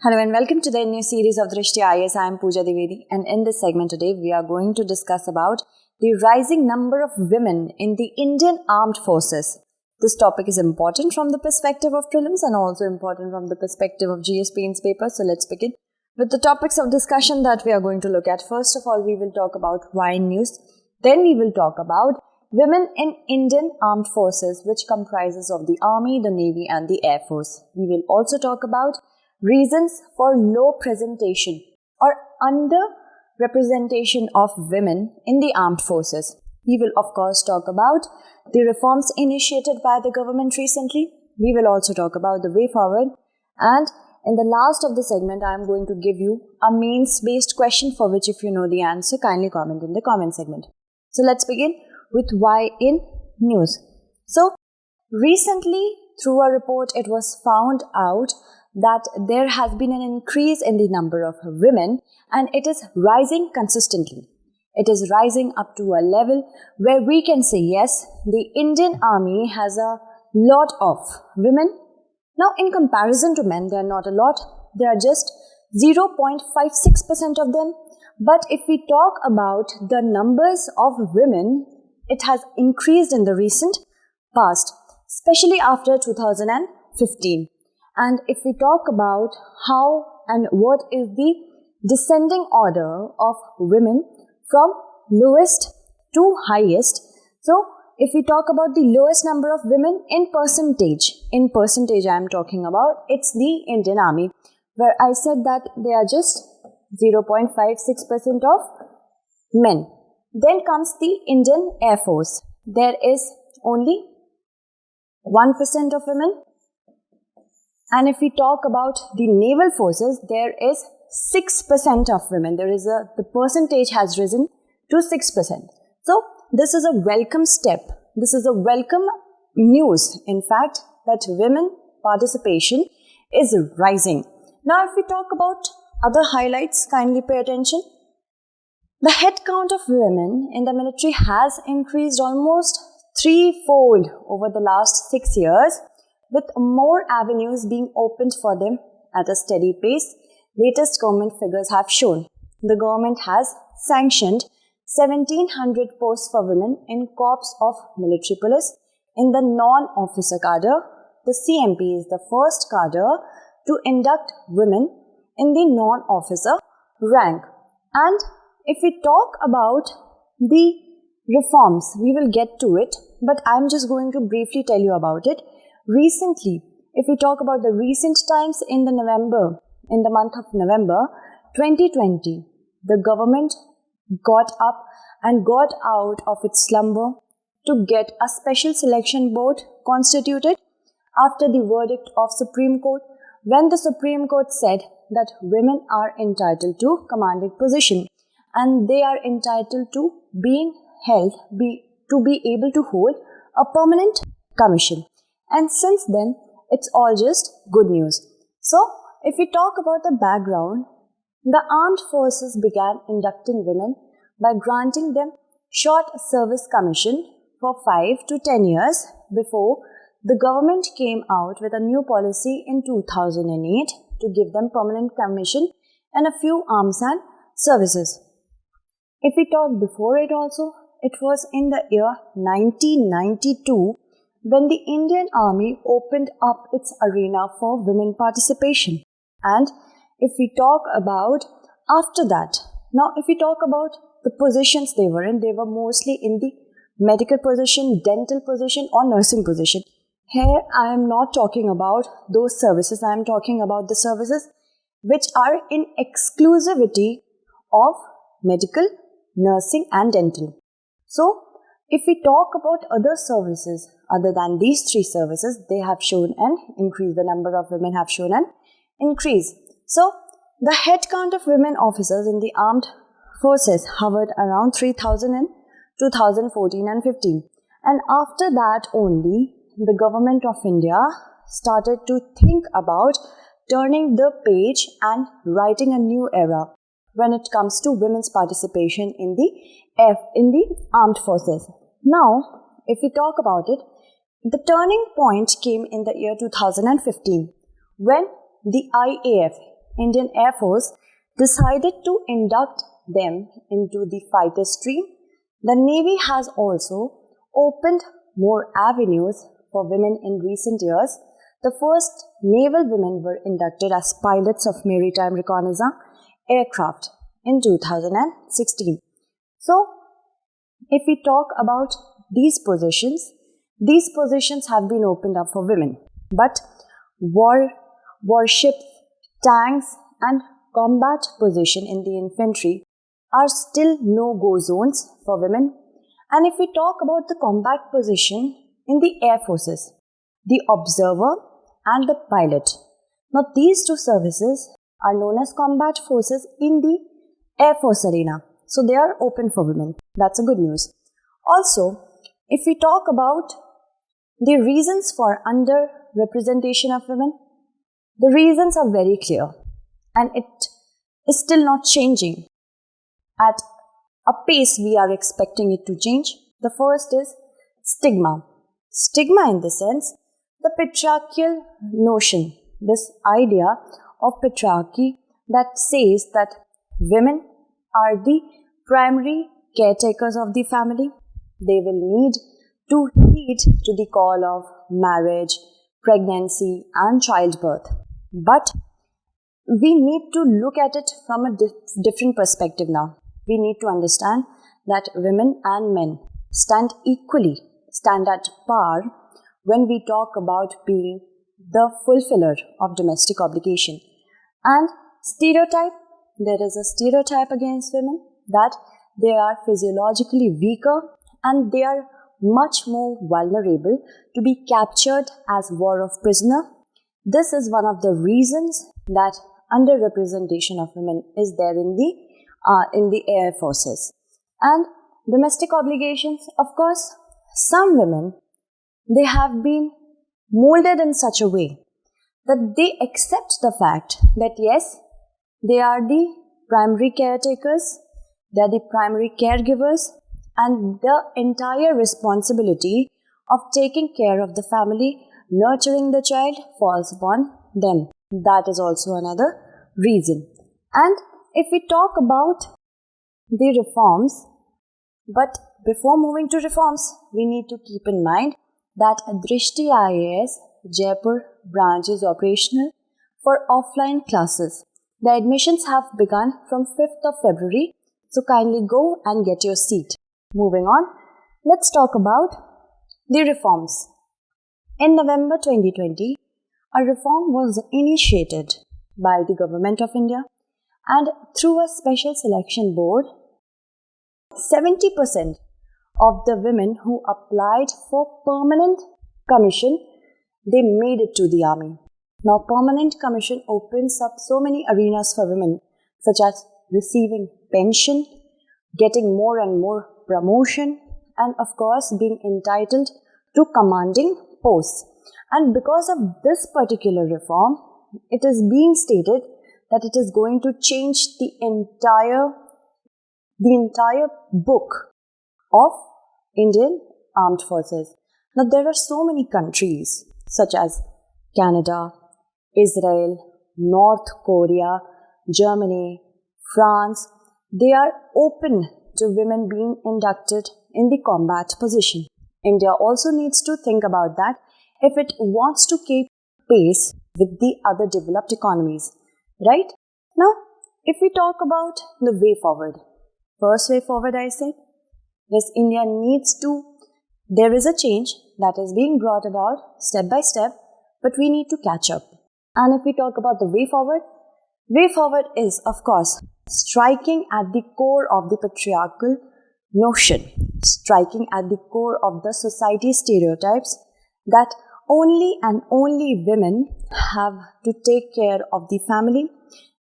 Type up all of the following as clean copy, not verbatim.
Hello and welcome to the new series of Drishti IAS. I am Pooja Divedi, and in this segment today we are going to discuss about the rising number of women in the Indian Armed Forces. This topic is important from the perspective of prelims and also important from the perspective of GSP Pains paper. So let's begin with the topics of discussion that we are going to look at. First of all, we will talk about why news. Then we will talk about women in Indian Armed Forces, which comprises of the Army, the Navy and the Air Force. We will also talk about reasons for low presentation or under-representation of women in the armed forces. We will of course talk about the reforms initiated by the government recently. We will also talk about the way forward. And in the last of the segment, I am going to give you a mains-based question for which if you know the answer, kindly comment in the comment segment. So let's begin with why in news. So recently, through a report, it was found out that there has been an increase in the number of women and it is rising consistently. It is rising up to a level where we can say, yes, the Indian Army has a lot of women. Now, in comparison to men, they are not a lot. They are just 0.56% of them. But if we talk about the numbers of women, it has increased in the recent past, especially after 2015. And if we talk about how and what is the descending order of women from lowest to highest. So, if we talk about the lowest number of women in percentage I am talking about, it's the Indian Army, where I said that they are just 0.56% of men. Then comes the Indian Air Force. There is only 1% of women. And if we talk about the naval forces, there is 6% of women. The percentage has risen to 6%. So, this is a welcome step. This is a welcome news, in fact, that women participation is rising. Now, if we talk about other highlights, kindly pay attention. The head count of women in the military has increased almost threefold over the last 6 years, with more avenues being opened for them at a steady pace. Latest government figures have shown. The government has sanctioned 1,700 posts for women in corps of military police. In the non-officer cadre, the CMP is the first cadre to induct women in the non-officer rank. And if we talk about the reforms, we will get to it, but I'm just going to briefly tell you about it. Recently, if we talk about the recent times in the month of November 2020, the government got up and got out of its slumber to get a special selection board constituted after the verdict of Supreme Court, when the Supreme Court said that women are entitled to commanding position and they are entitled to be able to hold a permanent commission. And since then, it's all just good news. So, if we talk about the background, the armed forces began inducting women by granting them short service commission for 5 to 10 years before the government came out with a new policy in 2008 to give them permanent commission and a few arms and services. If we talk before it also, it was in the year 1992 when the Indian Army opened up its arena for women participation. And if we talk about after that, now if we talk about the positions they were mostly in the medical position, dental position or nursing position. Here I am not talking about those services, I am talking about the services which are in exclusivity of medical, nursing and dental. So, if we talk about other services other than these three services, they have shown an increase. The number of women have shown an increase. So, the head count of women officers in the armed forces hovered around 3,000 in 2014 and 15. And after that only, the government of India started to think about turning the page and writing a new era when it comes to women's participation in the armed forces. Now, if we talk about it, the turning point came in the year 2015 when the IAF, Indian Air Force decided to induct them into the fighter stream, the Navy has also opened more avenues for women in recent years. The first naval women were inducted as pilots of maritime reconnaissance aircraft in 2016. So, if we talk about these positions have been opened up for women. But warships, tanks and combat position in the infantry are still no-go zones for women. And if we talk about the combat position in the air forces, the observer and the pilot. Now these two services are known as combat forces in the air force arena. So they are open for women. That's a good news. Also, if we talk about the reasons for under-representation of women, the reasons are very clear and it is still not changing at a pace we are expecting it to change. The first is stigma. Stigma in the sense, the patriarchal notion, this idea of patriarchy that says that women are the primary caretakers of the family. They will need to heed to the call of marriage, pregnancy and childbirth. But we need to look at it from a different perspective now. We need to understand that women and men stand at par when we talk about being the fulfiller of domestic obligation. And there is a stereotype against women that they are physiologically weaker and they are much more vulnerable to be captured as war of prisoner. This is one of the reasons that underrepresentation of women is there in the air forces. And domestic obligations, of course, some women, they have been molded in such a way that they accept the fact that yes, they are the primary caretakers, they are the primary caregivers, and the entire responsibility of taking care of the family, nurturing the child falls upon them. That is also another reason. And if we talk about the reforms, but before moving to reforms, we need to keep in mind that Drishti IAS Jaipur branch is operational for offline classes. The admissions have begun from 5th of February, so kindly go and get your seat. Moving on, let's talk about the reforms. In November 2020, a reform was initiated by the Government of India, and through a special selection board, 70% of the women who applied for permanent commission, they made it to the army. Now, permanent commission opens up so many arenas for women, such as receiving pension, getting more and more promotion, and of course being entitled to commanding posts. And because of this particular reform, it is being stated that it is going to change the entire book of Indian Armed Forces. Now there are so many countries such as Canada, Israel, North Korea, Germany, France. They are open to women being inducted in the combat position. India also needs to think about that if it wants to keep pace with the other developed economies, right? Now, if we talk about the way forward, first way forward I said, yes, India needs to, there is a change that is being brought about step by step, but we need to catch up. And if we talk about the way forward is, of course, striking at the core of the patriarchal notion, striking at the core of the society stereotypes that only and only women have to take care of the family.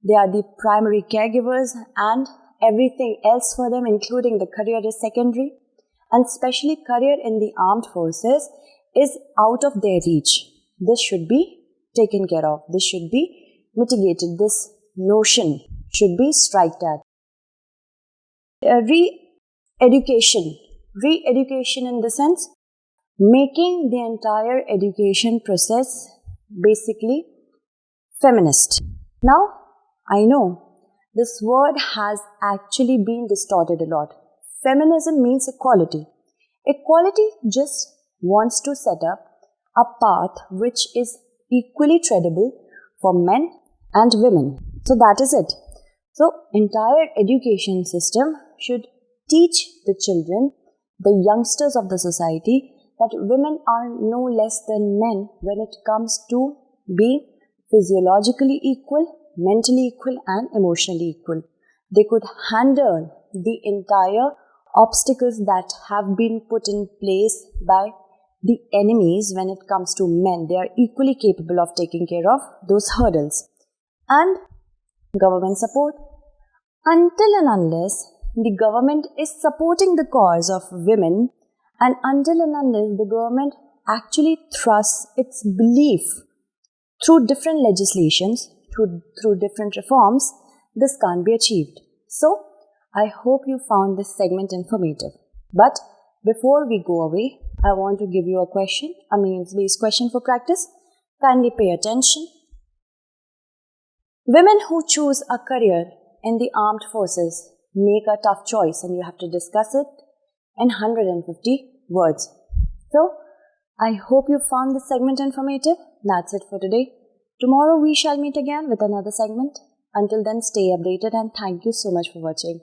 They are the primary caregivers and everything else for them, including the career, is secondary. And especially career in the armed forces is out of their reach. This should be taken care of. This should be mitigated. This notion should be striked at. Re-education in the sense, making the entire education process basically feminist. Now, I know this word has actually been distorted a lot. Feminism means equality. Equality just wants to set up a path which is equally treadable for men and women. So that is it. So entire education system should teach the children, the youngsters of the society, that women are no less than men when it comes to being physiologically equal, mentally equal and emotionally equal. They could handle the entire obstacles that have been put in place by the enemies when it comes to men. They are equally capable of taking care of those hurdles. And government support. Until and unless the government is supporting the cause of women, and until and unless the government actually thrusts its belief through different legislations, through different reforms, this can't be achieved. So, I hope you found this segment informative. But before we go away, I want to give you a question, a means-based question for practice. Kindly pay attention. Women who choose a career in the armed forces make a tough choice, and you have to discuss it in 150 words. So, I hope you found this segment informative. That's it for today. Tomorrow we shall meet again with another segment. Until then, stay updated and thank you so much for watching.